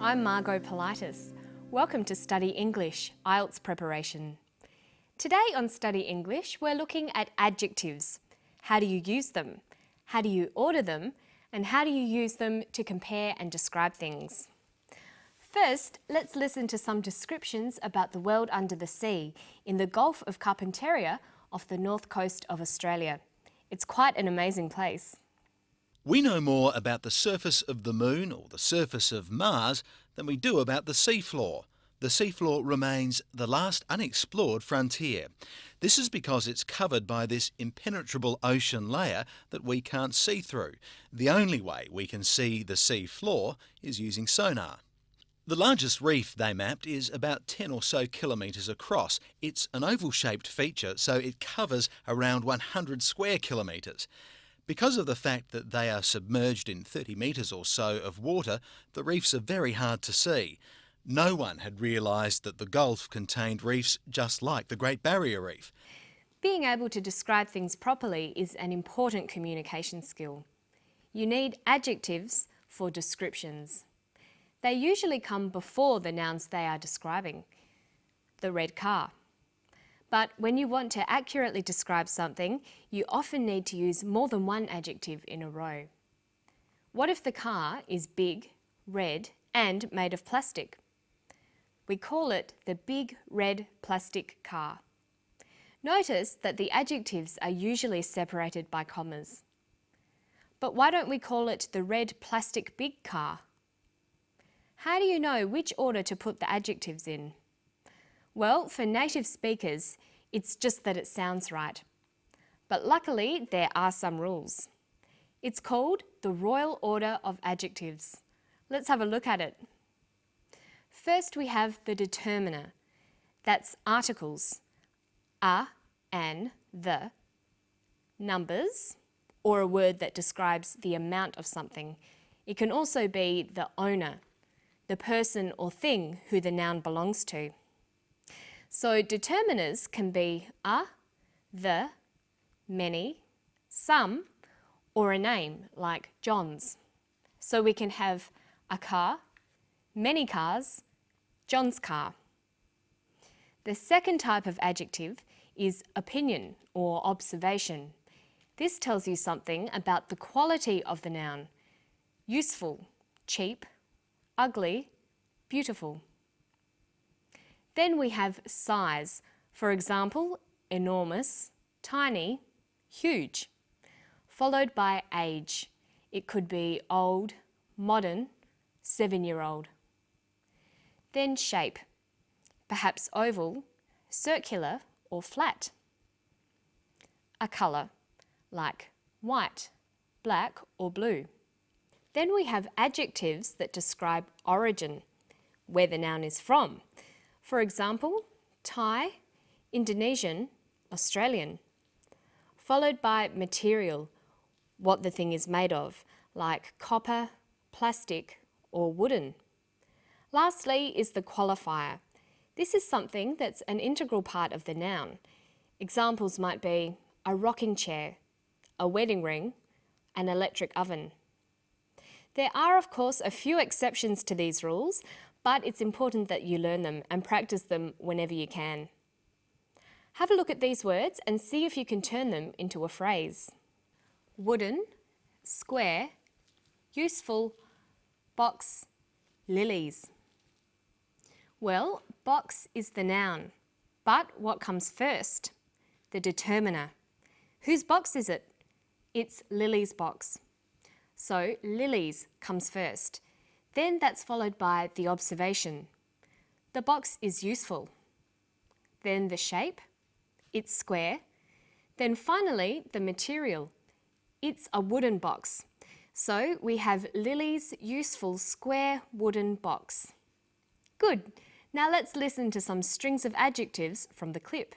I'm Margot Politis. Welcome to Study English, IELTS preparation. Today on Study English, we're looking at adjectives. How do you use them? How do you order them? And how do you use them to compare and describe things? First, let's listen to some descriptions about the world under the sea in the Gulf of Carpentaria off the north coast of Australia. It's quite an amazing place. We know more about the surface of the Moon or the surface of Mars than we do about the seafloor. The seafloor remains the last unexplored frontier. This is because it's covered by this impenetrable ocean layer that we can't see through. The only way we can see the seafloor is using sonar. The largest reef they mapped is about 10 or so kilometres across. It's an oval-shaped feature, so it covers around 100 square kilometres. Because of the fact that they are submerged in 30 metres or so of water, the reefs are very hard to see. No one had realised that the Gulf contained reefs just like the Great Barrier Reef. Being able to describe things properly is an important communication skill. You need adjectives for descriptions. They usually come before the nouns they are describing. The red car. But when you want to accurately describe something, you often need to use more than one adjective in a row. What if the car is big, red, and made of plastic? We call it the big red plastic car. Notice that the adjectives are usually separated by commas. But why don't we call it the red plastic big car? How do you know which order to put the adjectives in? Well, for native speakers, it's just that it sounds right. But luckily, there are some rules. It's called the Royal Order of Adjectives. Let's have a look at it. First, we have the determiner. That's articles, a, an, the. Numbers, or a word that describes the amount of something. It can also be the owner, the person or thing who the noun belongs to. So determiners can be a, the, many, some, or a name like John's. So we can have a car, many cars, John's car. The second type of adjective is opinion or observation. This tells you something about the quality of the noun. Useful, cheap, ugly, beautiful. Then we have size. For example, enormous, tiny, huge. Followed by age. It could be old, modern, 7-year-old. Then shape. Perhaps oval, circular or flat. A colour, like white, black or blue. Then we have adjectives that describe origin, where the noun is from. For example, Thai, Indonesian, Australian. Followed by material, what the thing is made of, like copper, plastic or wooden. Lastly is the qualifier. This is something that's an integral part of the noun. Examples might be a rocking chair, a wedding ring, an electric oven. There are, of course, a few exceptions to these rules, but it's important that you learn them and practice them whenever you can. Have a look at these words and see if you can turn them into a phrase. Wooden, square, useful, box, lilies. Well, box is the noun, but what comes first? The determiner. Whose box is it? It's Lily's box. So lilies comes first. Then that's followed by the observation. The box is useful. Then the shape, it's square. Then finally the material, it's a wooden box. So we have Lily's useful square wooden box. Good. Now let's listen to some strings of adjectives from the clip.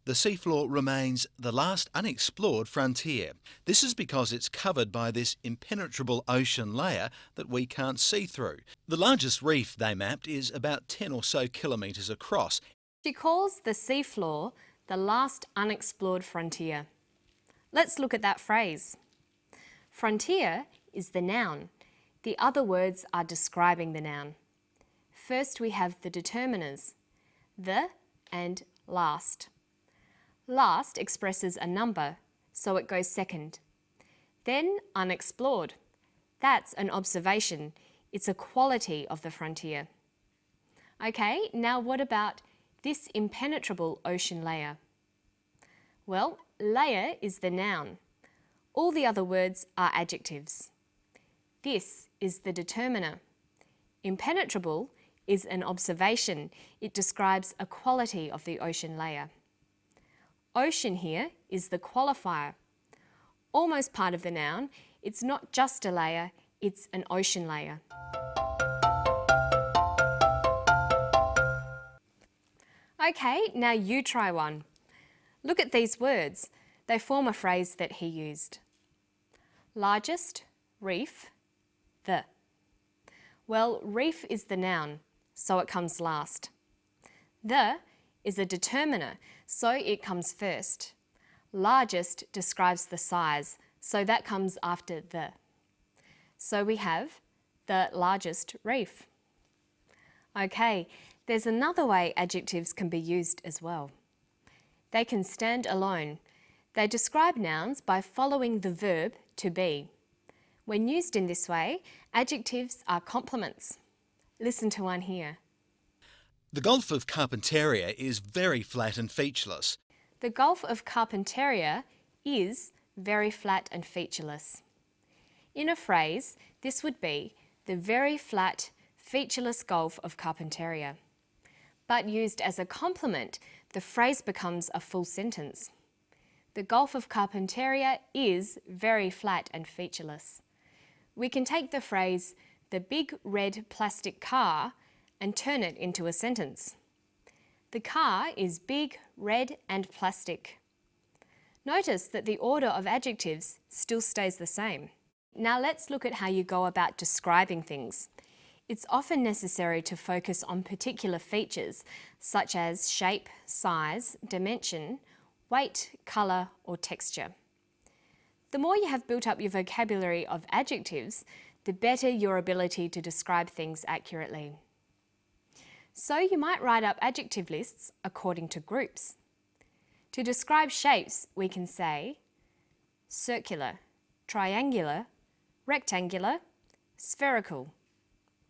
The seafloor remains the last unexplored frontier. This is because it's covered by this impenetrable ocean layer that we can't see through. The largest reef they mapped is about 10 or so kilometres across. She calls the seafloor the last unexplored frontier. Let's look at that phrase. Frontier is the noun. The other words are describing the noun. First we have the determiners, the and last. Last expresses a number, so it goes second. Then unexplored. That's an observation. It's a quality of the frontier. Okay, now what about this impenetrable ocean layer? Well, layer is the noun. All the other words are adjectives. This is the determiner. Impenetrable is an observation. It describes a quality of the ocean layer. Ocean here is the qualifier. Almost part of the noun, it's not just a layer, it's an ocean layer. Okay, now you try one. Look at these words. They form a phrase that he used. Largest, reef, the. Well, reef is the noun, so it comes last. The is a determiner, so it comes first. Largest describes the size, so that comes after the. So we have the largest reef. Okay, there's another way adjectives can be used as well. They can stand alone. They describe nouns by following the verb to be. When used in this way, adjectives are complements. Listen to one here. The Gulf of Carpentaria is very flat and featureless. The Gulf of Carpentaria is very flat and featureless. In a phrase, this would be the very flat, featureless Gulf of Carpentaria. But used as a complement, the phrase becomes a full sentence. The Gulf of Carpentaria is very flat and featureless. We can take the phrase, the big red plastic car, and turn it into a sentence. The car is big, red and plastic. Notice that the order of adjectives still stays the same. Now let's look at how you go about describing things. It's often necessary to focus on particular features such as shape, size, dimension, weight, colour or texture. The more you have built up your vocabulary of adjectives, the better your ability to describe things accurately. So you might write up adjective lists according to groups. To describe shapes, we can say circular, triangular, rectangular, spherical,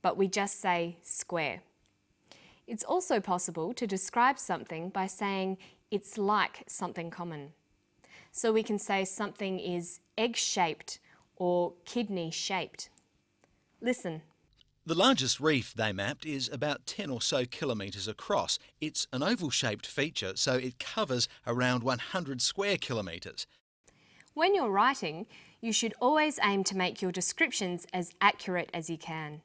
but we just say square. It's also possible to describe something by saying it's like something common. So we can say something is egg-shaped or kidney-shaped. Listen. The largest reef they mapped is about 10 or so kilometres across. It's an oval-shaped feature, so it covers around 100 square kilometres. When you're writing, you should always aim to make your descriptions as accurate as you can.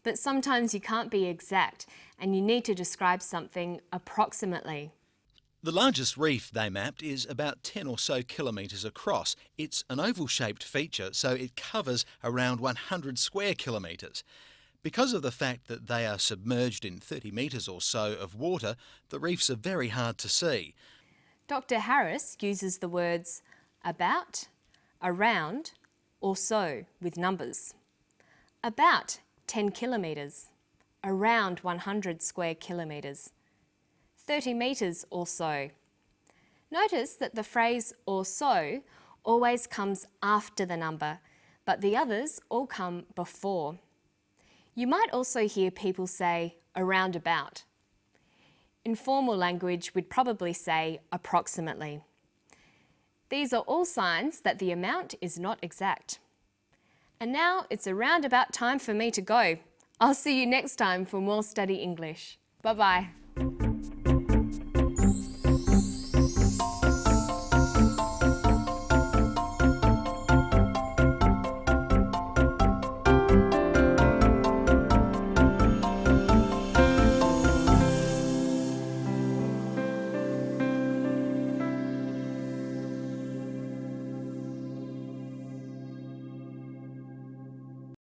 But sometimes you can't be exact and you need to describe something approximately. The largest reef they mapped is about 10 or so kilometres across. It's an oval-shaped feature, so it covers around 100 square kilometres. Because of the fact that they are submerged in 30 metres or so of water, the reefs are very hard to see. Dr. Harris uses the words about, around, or so with numbers. About 10 kilometres, around 100 square kilometres, 30 metres or so. Notice that the phrase or so always comes after the number, but the others all come before. You might also hear people say around about. In formal language, we'd probably say approximately. These are all signs that the amount is not exact. And now it's around about time for me to go. I'll see you next time for more Study English. Bye-bye.